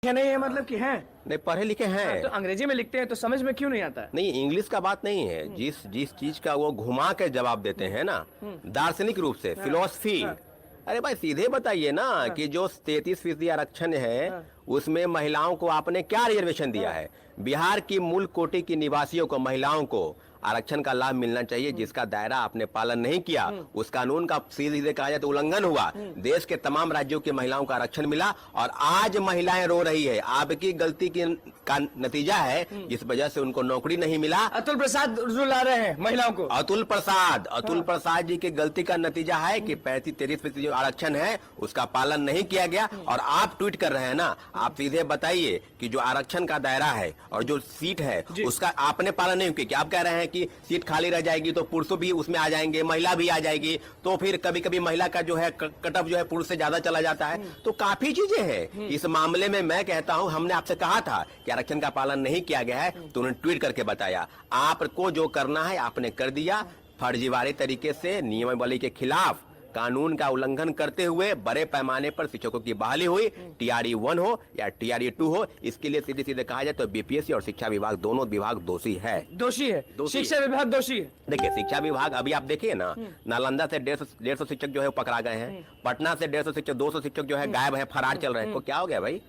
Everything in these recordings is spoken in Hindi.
नहीं है मतलब कि हैं नहीं, पढ़े लिखे हैं। तो अंग्रेजी में लिखते हैं तो समझ में क्यों नहीं आता है? नहीं, इंग्लिश का बात नहीं है। जिस जिस चीज का वो घुमा के जवाब देते हैं ना, दार्शनिक रूप से, फिलोसफी। अरे भाई सीधे बताइए ना कि जो 33% आरक्षण है उसमें महिलाओं को आपने क्या रिजर्वेशन दिया है? बिहार की मूल कोटि की निवासियों को, महिलाओं को आरक्षण का लाभ मिलना चाहिए, जिसका दायरा आपने पालन नहीं किया। उस कानून का सीधे सीधे कहा जाए तो उल्लंघन हुआ। देश के तमाम राज्यों की महिलाओं का आरक्षण मिला और आज महिलाएं रो रही है। आपकी गलती का नतीजा है, जिस वजह से उनको नौकरी नहीं मिला। अतुल प्रसाद रुला रहे हैं महिलाओं को। अतुल प्रसाद जी की गलती का नतीजा है कि 33% जो आरक्षण है उसका पालन नहीं किया गया। और आप ट्वीट कर रहे हैं ना, आप सीधे बताइए कि जो आरक्षण का दायरा है और जो सीट है उसका आपने पालन नहीं किया। आप कह रहे हैं कि सीट खाली रह जाएगी तो पुरुष भी उसमें आ जाएंगे, महिला भी आ जाएगी, तो फिर कभी कभी महिला का जो है कट ऑफ जो है पुरुष से ज्यादा चला जाता है। तो काफी चीजें हैं इस मामले में। मैं कहता हूं, हमने आपसे कहा था कि आरक्षण का पालन नहीं किया गया है, तो उन्होंने ट्वीट करके बताया। आपको जो करना है आपने कर दिया। फर्जीवाड़े तरीके से नियमावली के खिलाफ कानून का उल्लंघन करते हुए बड़े पैमाने पर शिक्षकों की बहाली हुई। TRE 1 हो या TRE 2 हो, इसके लिए सीधे सीधे कहा जाए तो BPSC और शिक्षा विभाग दोनों विभाग दोषी है। दोषी है, शिक्षा विभाग दोषी है। देखिए, शिक्षा विभाग अभी आप देखिए ना, नालंदा से 150 शिक्षक जो है पकड़ा गए हैं। पटना से 150 शिक्षक, 200 शिक्षक जो है गायब है, फरार चल रहे हैं। क्या हो गया भाई,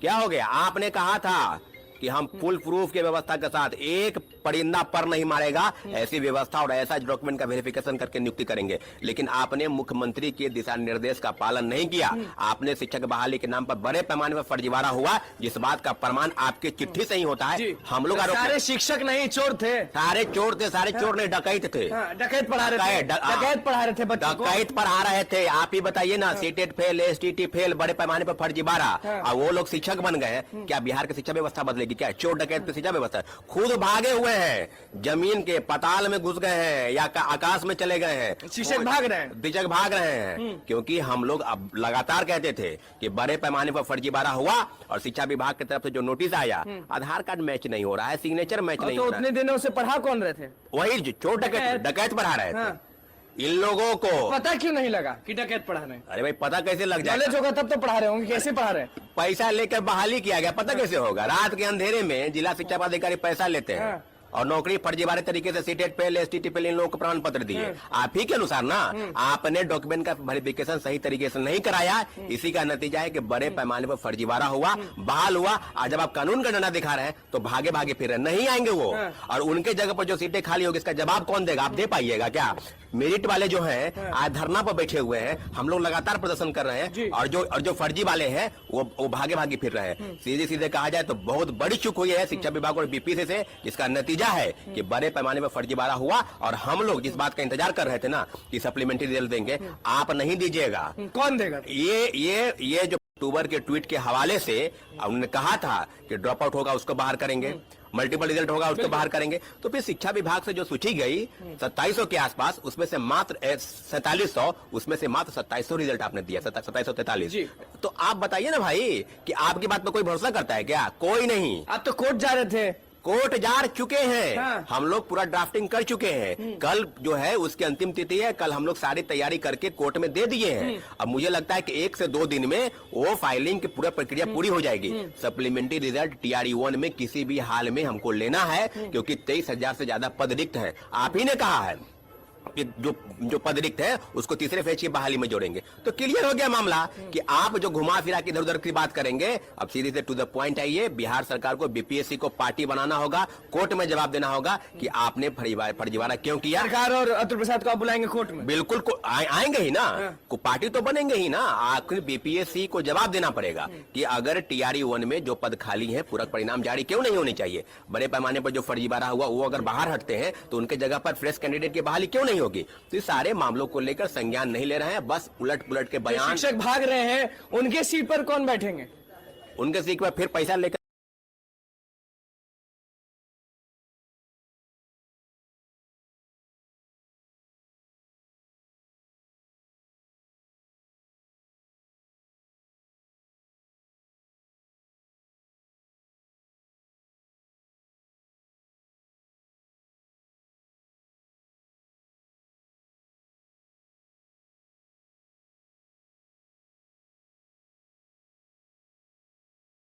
क्या हो गया? आपने कहा था कि हम फुल प्रूफ की व्यवस्था के साथ एक परिंदा पर नहीं मारेगा, ऐसी व्यवस्था और ऐसा डॉक्यूमेंट का वेरिफिकेशन करके नियुक्ति करेंगे। लेकिन आपने मुख्यमंत्री के दिशा निर्देश का पालन नहीं किया। आपने शिक्षक बहाली के नाम पर बड़े पैमाने पर फर्जीवाड़ा हुआ, जिस बात का प्रमाण आपके चिट्ठी से ही होता है। हम लोग सारे शिक्षक नहीं चोर थे, सारे चोर थे, सारे चोर नहीं डकैत थे। डकैत पढ़ा रहे थे, डकैत पढ़ा रहे थे, डकैत पढ़ा रहे थे। आप ही बताइए ना, सीटेट फेल, STT फेल, बड़े पैमाने पर फर्जीवाड़ा, और वो लोग शिक्षक बन गए। क्या बिहार की शिक्षा व्यवस्था बदलेगी? क्या चोर डकैत की शिक्षा व्यवस्था? खुद भागे हुए हैं, जमीन के पताल में घुस गए हैं या आकाश में चले गए हैं, शिक्षक भाग रहे हैं। क्योंकि हम लोग अब लगातार कहते थे कि बड़े पैमाने पर फर्जीवाड़ा हुआ और शिक्षा विभाग की तरफ से जो नोटिस आया, आधार कार्ड मैच नहीं हो रहा है, सिग्नेचर मैच नहीं हो रहा है। उतने दिनों से पढ़ा कौन रहे थे? वही जो चोर डकैत पढ़ा रहे थे। इन लोगों को पता क्यों नहीं लगा कि डकैत पढ़ा रहे? अरे भाई पता कैसे लग जाए? नॉलेज होगा तब तो पढ़ा रहे होंगे। कैसे पढ़ा रहे? पैसा लेकर बहाली किया गया, पता कैसे होगा? रात के अंधेरे में जिला शिक्षा पदाधिकारी पैसा लेते हैं और नौकरी फर्जीवाड़े तरीके से सीटेट फेल, STT फेल इन लोगों को प्रमाण पत्र दिए। आप ही के अनुसार ना, आपने डॉक्यूमेंट का वेरिफिकेशन सही तरीके से नहीं कराया। इसी का नतीजा है कि बड़े पैमाने पर फर्जीवाड़ा हुआ, बहाल हुआ। आज जब आप कानून का डंडा दिखा रहे हैं तो भागे भागे फिर रहे, नहीं आएंगे वो। और उनके जगह पर जो सीटें खाली होगी, इसका जवाब कौन देगा? आप दे पाइएगा क्या? मेरिट वाले जो हैं आज धरना पर बैठे हुए हैं, हम लोग लगातार प्रदर्शन कर रहे हैं, और जो फर्जी वाले हैं वो भागे भागे फिर रहे हैं। सीधे सीधे कहा जाए तो बहुत बड़ी चूक हुई है शिक्षा विभाग और BPSC से, जिसका नतीजा है कि बड़े पैमाने पर फर्जीवाड़ा हुआ। और हम लोग जिस बात का इंतजार कर रहे थे ना कि सप्लीमेंट्री रिजल्ट देंगे, आप नहीं दीजिएगा। कौन देगा? ये जो अक्टूबर के ट्वीट के हवाले से उन्होंने कहा था कि ड्रॉप आउट होगा उसको बाहर करेंगे, मल्टीपल रिजल्ट होगा उसको बाहर करेंगे। तो फिर शिक्षा विभाग से जो सूची गई 2700 के आसपास, उसमें से मात्र 4700, उसमें से मात्र 2700 रिजल्ट आपने दिया, 2743। तो आप बताइए ना भाई कि आपकी बात पर कोई भरोसा करता है क्या? कोई नहीं। आप तो कोर्ट जा रहे थे। कोर्ट जा चुके हैं। हम लोग पूरा ड्राफ्टिंग कर चुके हैं। कल जो है उसकी अंतिम तिथि है। कल हम लोग सारी तैयारी करके कोर्ट में दे दिए हैं। अब मुझे लगता है कि 1 से 2 दिन में वो फाइलिंग की पूरा प्रक्रिया पूरी हो जाएगी। सप्लीमेंट्री रिजल्ट TRE 1 में किसी भी हाल में हमको लेना है, क्योंकि 23,000 से ज्यादा पद रिक्त है। आप ही ने कहा है कि जो पद रिक्त है उसको तीसरे फेज की बहाली में जोड़ेंगे। तो क्लियर हो गया मामला कि आप जो घुमा फिरा के इधर उधर की बात करेंगे। अब सीधे से टू द पॉइंट आइए। बिहार सरकार को BPSC को पार्टी बनाना होगा, कोर्ट में जवाब देना होगा कि आपने फर्जीवाड़ा क्यों किया। सरकार और अतुल प्रसाद को आप बुलाएंगे कोर्ट में? बिल्कुल आएंगे ही ना, को पार्टी तो बनेंगे ही ना। आखिर BPSC को जवाब देना पड़ेगा कि अगर TRE 1 में जो पद खाली है पूरक परिणाम जारी क्यों नहीं होनी चाहिए। बड़े पैमाने पर जो फर्जीवाड़ा हुआ वो अगर बाहर हटते हैं तो उनके जगह पर फ्रेश कैंडिडेट की बहाली क्यों नहीं होगी। तो इस सारे मामलों को लेकर संज्ञान नहीं ले रहे हैं, बस उलट पुलट के बयान। शिक्षक भाग रहे हैं, उनके सीट पर कौन बैठेंगे? उनके सीट पर फिर पैसा लेकर